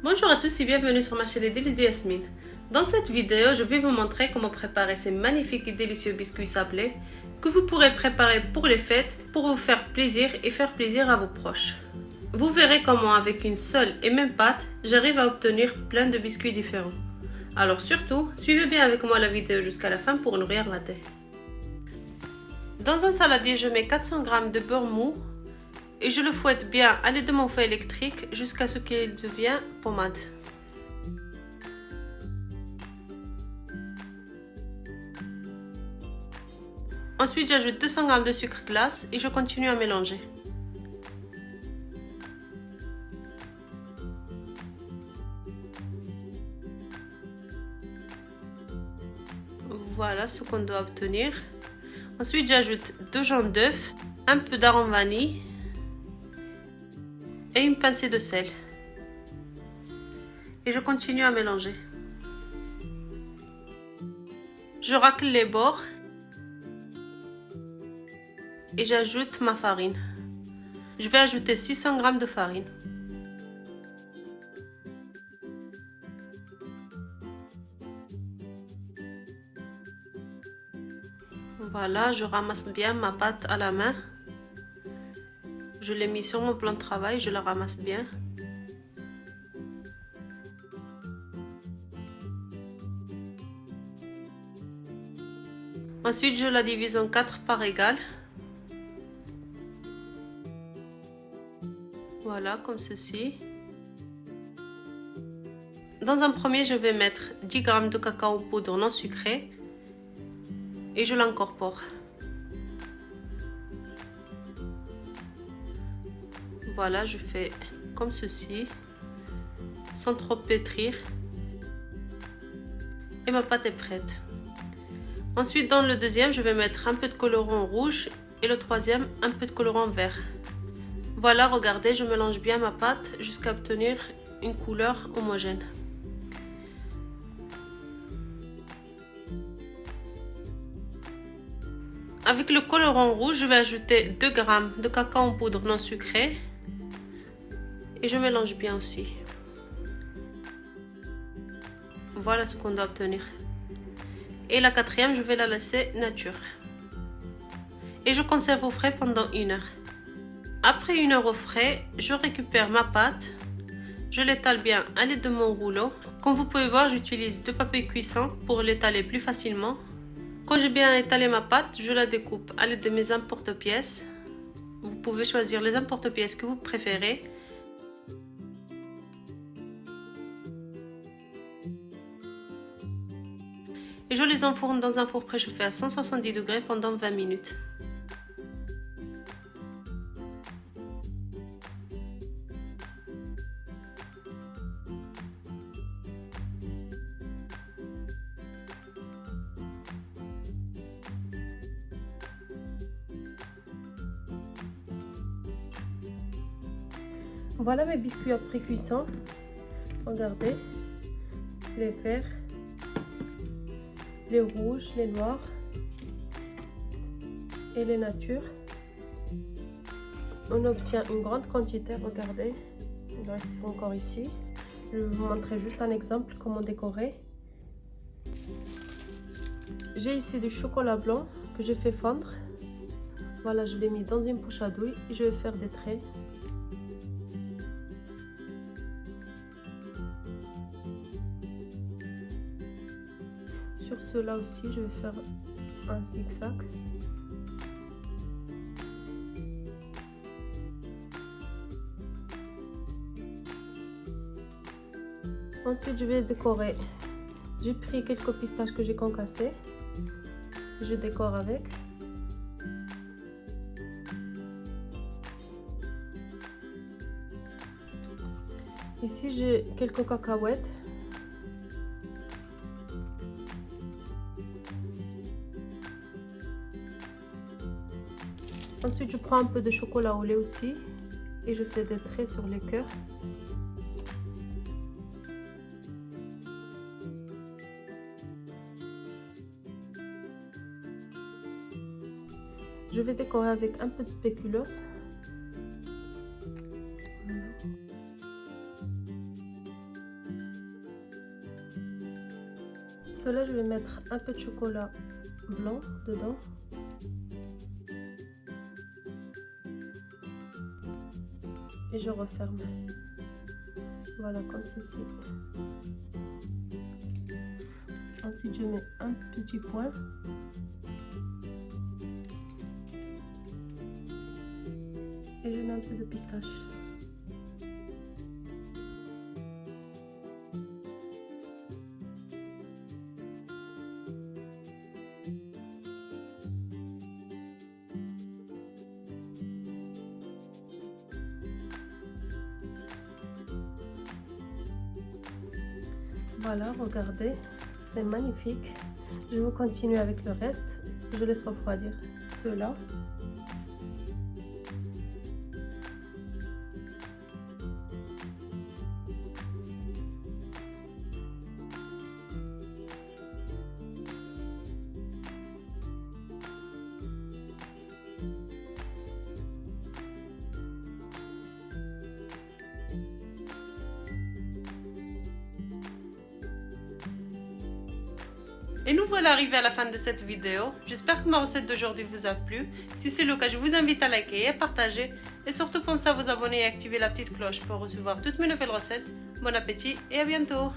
Bonjour à tous et bienvenue sur ma chaîne des délices de Yasmine. Dans cette vidéo, je vais vous montrer comment préparer ces magnifiques et délicieux biscuits sablés que vous pourrez préparer pour les fêtes, pour vous faire plaisir et faire plaisir à vos proches. Vous verrez comment avec une seule et même pâte, j'arrive à obtenir plein de biscuits différents. Alors surtout, suivez bien avec moi la vidéo jusqu'à la fin pour ne rien rater. Dans un saladier, je mets 400 g de beurre mou et je le fouette bien à l'aide de mon fouet électrique jusqu'à ce qu'il devienne pommade. Ensuite, j'ajoute 200 g de sucre glace et je continue à mélanger. Voilà ce qu'on doit obtenir. Ensuite, j'ajoute 2 jaunes d'œufs, un peu d'arôme vanille et une pincée de sel. Et je continue à mélanger. Je racle les bords et j'ajoute ma farine. Je vais ajouter 600 g de farine. Voilà, je ramasse bien ma pâte à la main. Je l'ai mis sur mon plan de travail, je la ramasse bien. Ensuite, je la divise en 4 parts égales. Voilà, comme ceci. Dans un premier, je vais mettre 10 g de cacao en poudre non sucré et je l'incorpore. Voilà, je fais comme ceci, sans trop pétrir. Et ma pâte est prête. Ensuite, dans le deuxième, je vais mettre un peu de colorant rouge et le troisième, un peu de colorant vert. Voilà, regardez, je mélange bien ma pâte jusqu'à obtenir une couleur homogène. Avec le colorant rouge, je vais ajouter 2 g de cacao en poudre non sucré et je mélange bien aussi. Voilà ce qu'on doit obtenir. Et la quatrième, je vais la laisser nature. Et je conserve au frais pendant 1 heure. Après 1 heure au frais, je récupère ma pâte. Je l'étale bien à l'aide de mon rouleau. Comme vous pouvez voir, j'utilise 2 papiers cuissants pour l'étaler plus facilement. Quand j'ai bien étalé ma pâte, je la découpe à l'aide de mes emporte-pièces. Vous pouvez choisir les emporte-pièces que vous préférez. Et je les enfourne dans un four préchauffé à 170 degrés pendant 20 minutes. Voilà mes biscuits après cuisson. Regardez, les verts, les rouges, les noirs et les natures. On obtient une grande quantité, regardez, il reste encore ici. Je vais vous montrer juste un exemple comment décorer. J'ai ici du chocolat blanc que j'ai fait fondre. Voilà, je l'ai mis dans une poche à douille et je vais faire des traits. Sur ceux-là aussi, je vais faire un zigzag. Ensuite, je vais décorer. J'ai pris quelques pistaches que j'ai concassées. Je décore avec. Ici, j'ai quelques cacahuètes. Ensuite, je prends un peu de chocolat au lait aussi et je fais des traits sur les cœurs. Je vais décorer avec un peu de spéculoos. cela, je vais mettre un peu de chocolat blanc dedans. Et je referme. Voilà, comme ceci. Ensuite, je mets un petit point. Et je mets un peu de pistache. Voilà, regardez, c'est magnifique. Je vais continuer avec le reste. Je laisse refroidir cela. Et nous voilà arrivés à la fin de cette vidéo. J'espère que ma recette d'aujourd'hui vous a plu. Si c'est le cas, je vous invite à liker et à partager. Et surtout pensez à vous abonner et activer la petite cloche pour recevoir toutes mes nouvelles recettes. Bon appétit et à bientôt!